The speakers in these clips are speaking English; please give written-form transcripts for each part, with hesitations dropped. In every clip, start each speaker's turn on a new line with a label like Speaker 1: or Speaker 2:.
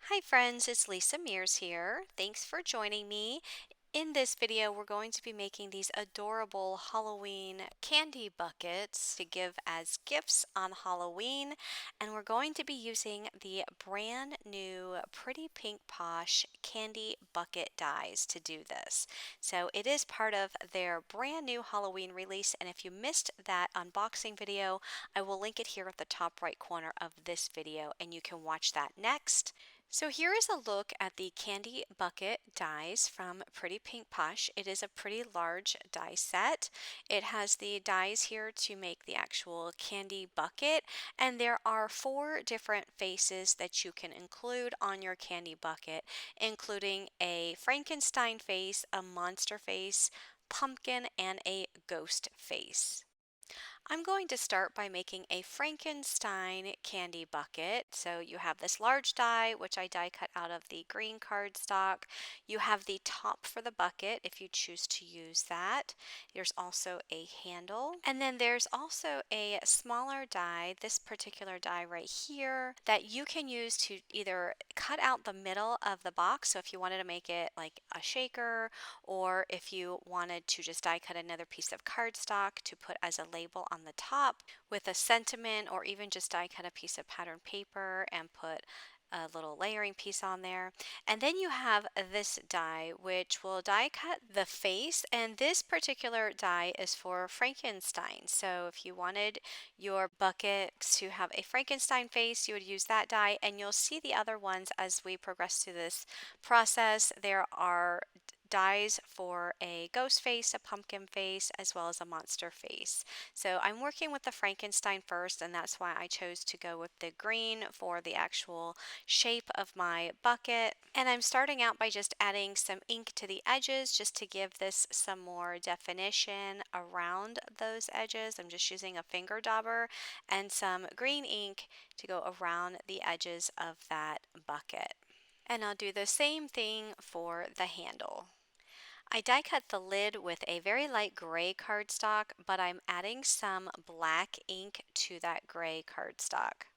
Speaker 1: Hi friends, it's Lisa Mears here. Thanks for joining me. In this video, we're going to be making these adorable Halloween candy buckets to give as gifts on Halloween. And we're going to be using the brand new Pretty Pink Posh candy bucket dies to do this. So it is part of their brand new Halloween release. And if you missed that unboxing video, I will link it here at the top right corner of this video and you can watch that next. So here is a look at the candy bucket dies from Pretty Pink Posh. It is a pretty large die set. It has the dies here to make the actual candy bucket, and there are 4 different faces that you can include on your candy bucket, including a Frankenstein face, a monster face, pumpkin, and a ghost face. I'm going to start by making a Frankenstein candy bucket. So you have this large die, which I die cut out of the green cardstock. You have the top for the bucket if you choose to use that. There's also a handle. And then there's also a smaller die, this particular die right here, that you can use to either cut out the middle of the box. So if you wanted to make it like a shaker, or if you wanted to just die cut another piece of cardstock to put as a label on the top with a sentiment, or even just die cut a piece of pattern paper and put a little layering piece on there. And then you have this die which will die cut the face, and this particular die is for Frankenstein. So if you wanted your bucket to have a Frankenstein face, you would use that die, and you'll see the other ones as we progress through this process. There are dies for a ghost face, a pumpkin face, as well as a monster face. So I'm working with the Frankenstein first, and that's why I chose to go with the green for the actual shape of my bucket. And I'm starting out by just adding some ink to the edges just to give this some more definition around those edges. I'm just using a finger dauber and some green ink to go around the edges of that bucket. And I'll do the same thing for the handle. I die cut the lid with a very light gray cardstock, but I'm adding some black ink to that gray cardstock.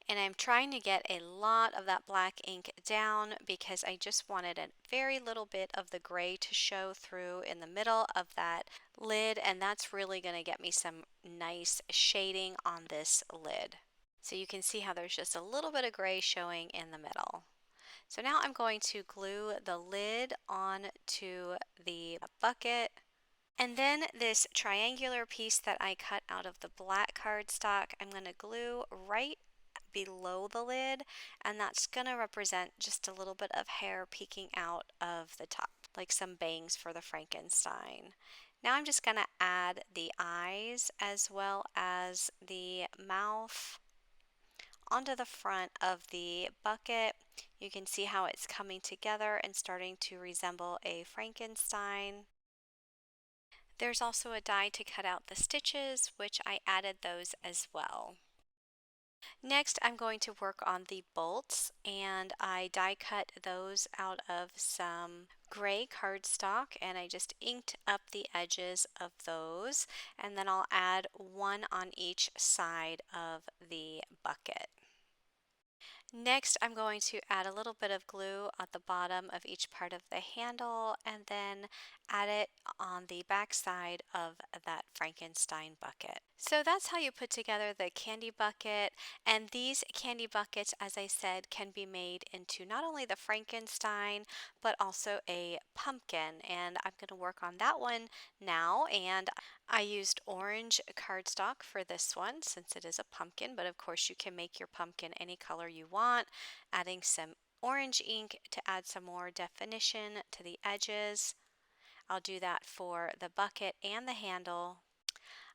Speaker 1: And I'm trying to get a lot of that black ink down because I just wanted a very little bit of the gray to show through in the middle of that lid, and that's really going to get me some nice shading on this lid. So you can see how there's just a little bit of gray showing in the middle. So now I'm going to glue the lid onto the bucket. And then this triangular piece that I cut out of the black cardstock, I'm going to glue right below the lid, and that's going to represent just a little bit of hair peeking out of the top, like some bangs for the Frankenstein. Now I'm just going to add the eyes as well as the mouth onto the front of the bucket. You can see how it's coming together and starting to resemble a Frankenstein. There's also a die to cut out the stitches, which I added those as well. Next, I'm going to work on the bolts, and I die cut those out of some gray cardstock, and I just inked up the edges of those, and then I'll add one on each side of the bucket. Next, I'm going to add a little bit of glue at the bottom of each part of the handle and then add it on the back side of that Frankenstein bucket. So that's how you put together the candy bucket, and these candy buckets, as I said, can be made into not only the Frankenstein but also a pumpkin, and I'm going to work on that one now. And I used orange cardstock for this one since it is a pumpkin, but of course you can make your pumpkin any color you want, adding some orange ink to add some more definition to the edges. I'll do that for the bucket and the handle.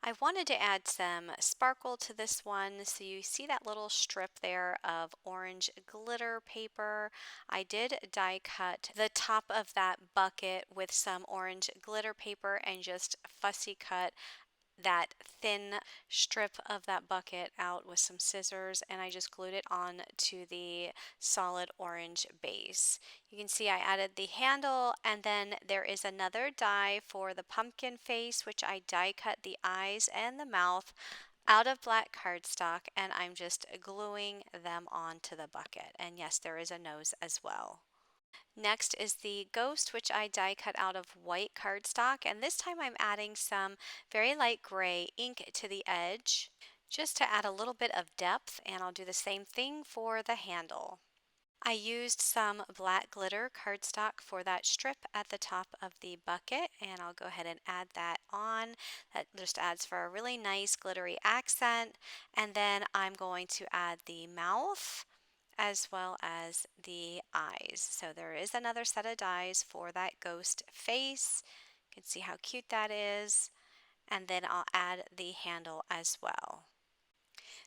Speaker 1: I wanted to add some sparkle to this one, so you see that little strip there of orange glitter paper. I did die cut the top of that bucket with some orange glitter paper and just fussy cut that thin strip of that bucket out with some scissors, and I just glued it on to the solid orange base. You can see I added the handle, and then there is another die for the pumpkin face, which I die cut the eyes and the mouth out of black cardstock, and I'm just gluing them onto the bucket. And yes, there is a nose as well. Next is the ghost, which I die cut out of white cardstock, and this time I'm adding some very light gray ink to the edge just to add a little bit of depth, and I'll do the same thing for the handle. I used some black glitter cardstock for that strip at the top of the bucket, and I'll go ahead and add that on. That just adds for a really nice glittery accent. And then I'm going to add the mouth as well as the eyes. So there is another set of dies for that ghost face. You can see how cute that is. And then I'll add the handle as well.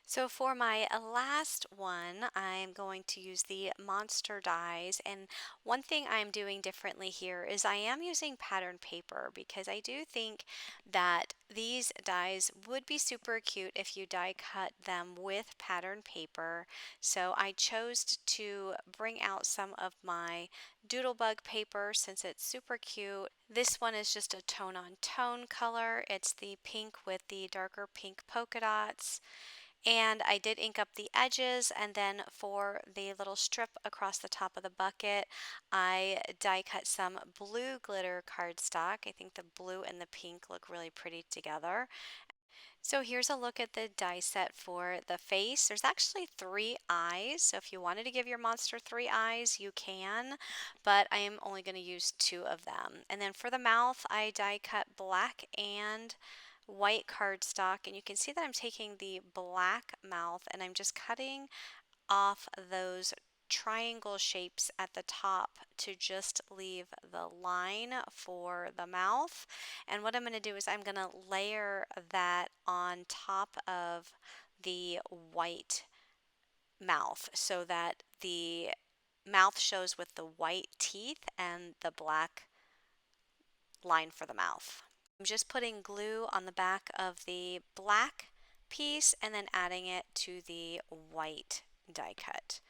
Speaker 1: So for my last one, I'm going to use the monster dies. And one thing I'm doing differently here is I am using pattern paper because I do think that these dies would be super cute if you die cut them with pattern paper. So I chose to bring out some of my Doodlebug paper since it's super cute. This one is just a tone on tone color. It's the pink with the darker pink polka dots. And I did ink up the edges, and then for the little strip across the top of the bucket, I die cut some blue glitter cardstock. I think the blue and the pink look really pretty together. So here's a look at the die set for the face. There's actually 3 eyes, so if you wanted to give your monster 3 eyes, you can, but I am only going to use 2 of them. And then for the mouth, I die cut black and white cardstock, and you can see that I'm taking the black mouth and I'm just cutting off those triangle shapes at the top to just leave the line for the mouth. And what I'm going to do is I'm going to layer that on top of the white mouth so that the mouth shows with the white teeth and the black line for the mouth. I'm just putting glue on the back of the black piece and then adding it to the white die cut.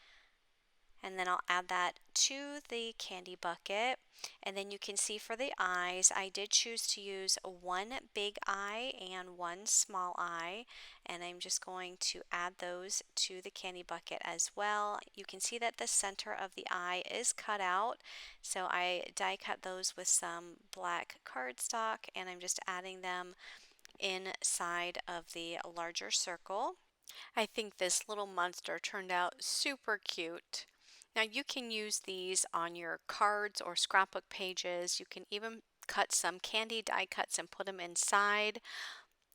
Speaker 1: And then I'll add that to the candy bucket. And then you can see for the eyes, I did choose to use one big eye and one small eye. And I'm just going to add those to the candy bucket as well. You can see that the center of the eye is cut out. So I die cut those with some black cardstock, and I'm just adding them inside of the larger circle. I think this little monster turned out super cute. Now you can use these on your cards or scrapbook pages. You can even cut some candy die cuts and put them inside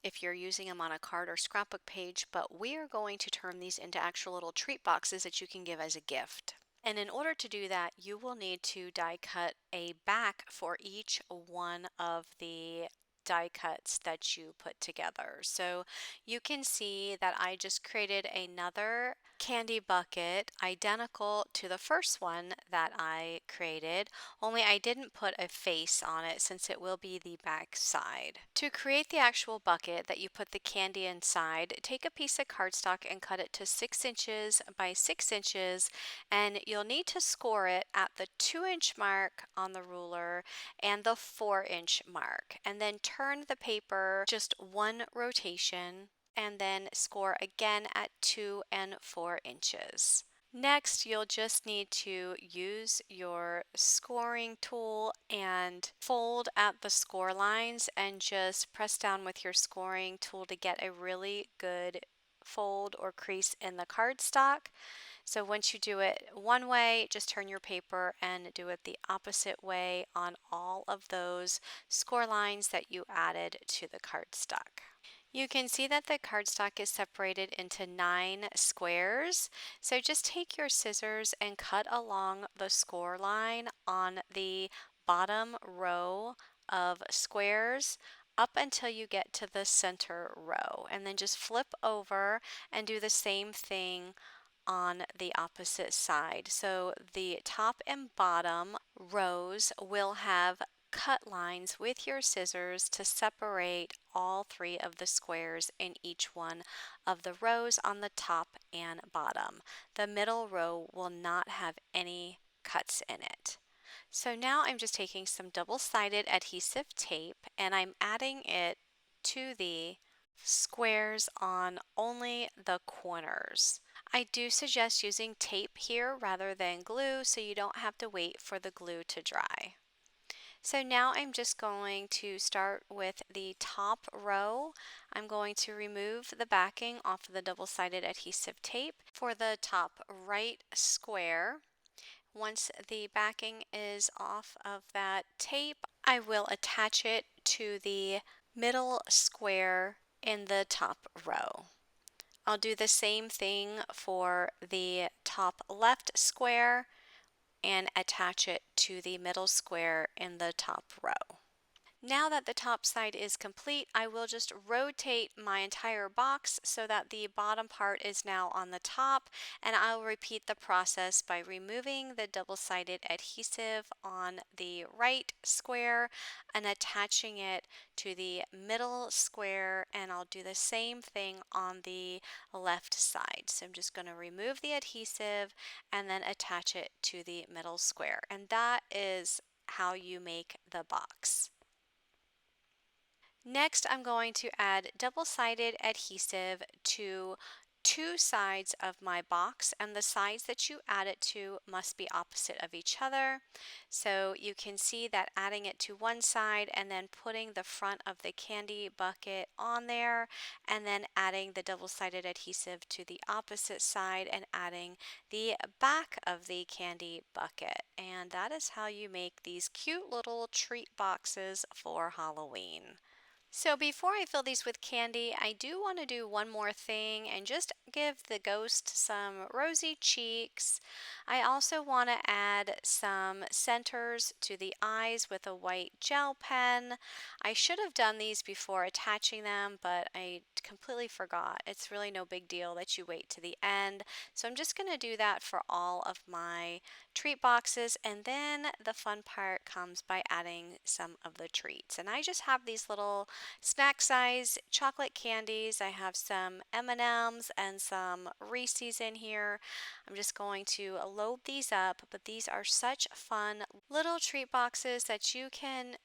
Speaker 1: if you're using them on a card or scrapbook page, but we are going to turn these into actual little treat boxes that you can give as a gift. And in order to do that, you will need to die cut a back for each one of the die cuts that you put together. So you can see that I just created another candy bucket identical to the first one that I created, only I didn't put a face on it since it will be the back side. To create the actual bucket that you put the candy inside, take a piece of cardstock and cut it to 6 inches by 6 inches, and you'll need to score it at the 2-inch mark on the ruler and the 4-inch mark, and then turn the paper just one rotation and then score again at 2 and 4 inches. Next, you'll just need to use your scoring tool and fold at the score lines and just press down with your scoring tool to get a really good fold or crease in the cardstock. So once you do it one way, just turn your paper and do it the opposite way on all of those score lines that you added to the cardstock. You can see that the cardstock is separated into 9 squares. So just take your scissors and cut along the score line on the bottom row of squares up until you get to the center row, and then just flip over and do the same thing on the opposite side. So the top and bottom rows will have cut lines with your scissors to separate all 3 of the squares in each one of the rows on the top and bottom. The middle row will not have any cuts in it. So now I'm just taking some double-sided adhesive tape and I'm adding it to the squares on only the corners. I do suggest using tape here rather than glue so you don't have to wait for the glue to dry. So now I'm just going to start with the top row. I'm going to remove the backing off of the double-sided adhesive tape for the top right square. Once the backing is off of that tape, I will attach it to the middle square in the top row. I'll do the same thing for the top left square and attach it to the middle square in the top row. Now that the top side is complete, I will just rotate my entire box so that the bottom part is now on the top, and I'll repeat the process by removing the double-sided adhesive on the right square and attaching it to the middle square, and I'll do the same thing on the left side. So I'm just going to remove the adhesive and then attach it to the middle square, and that is how you make the box. Next, I'm going to add double-sided adhesive to two sides of my box, and the sides that you add it to must be opposite of each other. So you can see that adding it to one side and then putting the front of the candy bucket on there, and then adding the double-sided adhesive to the opposite side and adding the back of the candy bucket. And that is how you make these cute little treat boxes for Halloween. So before I fill these with candy, I do want to do one more thing and just give the ghost some rosy cheeks. I also want to add some centers to the eyes with a white gel pen. I should have done these before attaching them, but I completely forgot. It's really no big deal that you wait to the end. So I'm just going to do that for all of my treat boxes, and then the fun part comes by adding some of the treats. And I just have these little snack size chocolate candies. I have some M&Ms and some Reese's in here. I'm just going to load these up, but these are such fun little treat boxes that you can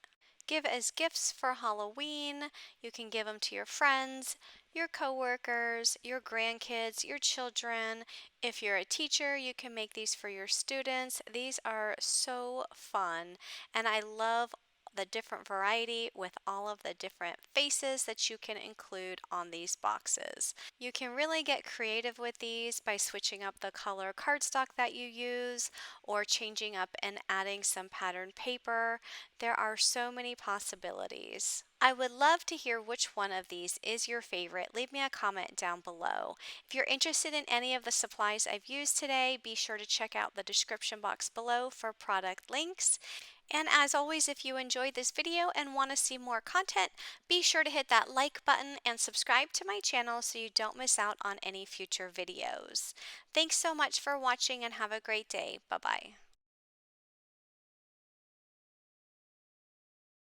Speaker 1: give as gifts for Halloween. You can give them to your friends, your coworkers, your grandkids, your children. If you're a teacher, you can make these for your students. These are so fun, and I love the different variety with all of the different faces that you can include on these boxes. You can really get creative with these by switching up the color cardstock that you use or changing up and adding some patterned paper. There are so many possibilities. I would love to hear which one of these is your favorite. Leave me a comment down below. If you're interested in any of the supplies I've used today, be sure to check out the description box below for product links. And as always, if you enjoyed this video and want to see more content, be sure to hit that like button and subscribe to my channel so you don't miss out on any future videos. Thanks so much for watching and have a great day. Bye-bye.